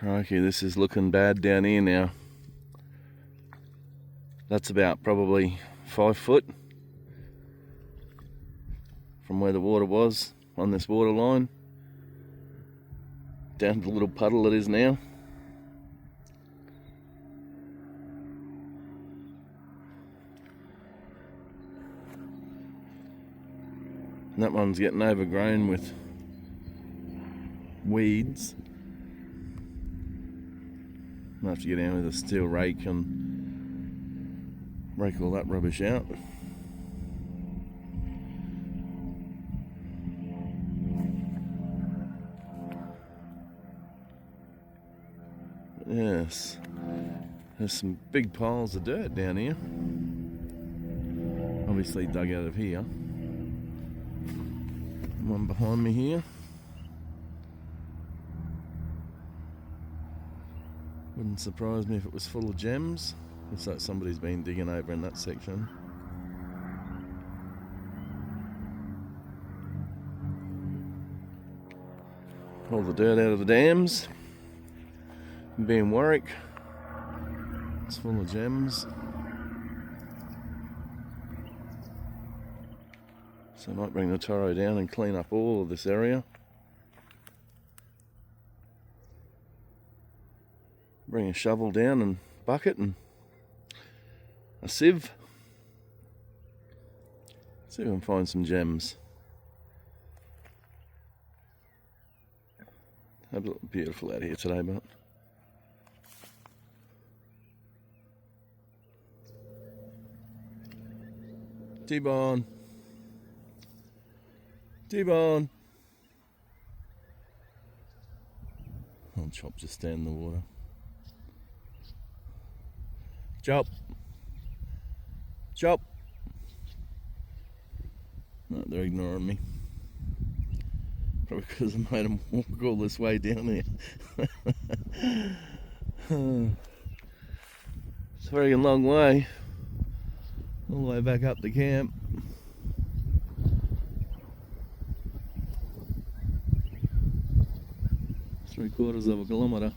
Crikey, this is looking bad down here now. That's about probably 5 foot from where the water was on this water line down to the little puddle it is now. And that one's getting overgrown with weeds. I'll have to get down with a steel rake and rake all that rubbish out. Yes, there's some big piles of dirt down here. Obviously dug out of here. One behind me here. Wouldn't surprise me if it was full of gems. Looks like somebody's been digging over in that section. All the dirt out of the dams. Being Warwick, it's full of gems. So I might bring the Toro down and clean up all of this area. Bring a shovel down and bucket and a sieve. See if we can find some gems. Absolutely beautiful out here today, but T-Bone. T-Bone. Old Chop just stand in the water. Chop. Chop. No, they're ignoring me. Probably because I made them walk all this way down here. It's a very long way. All the way back up to camp. Three-quarters of a kilometre.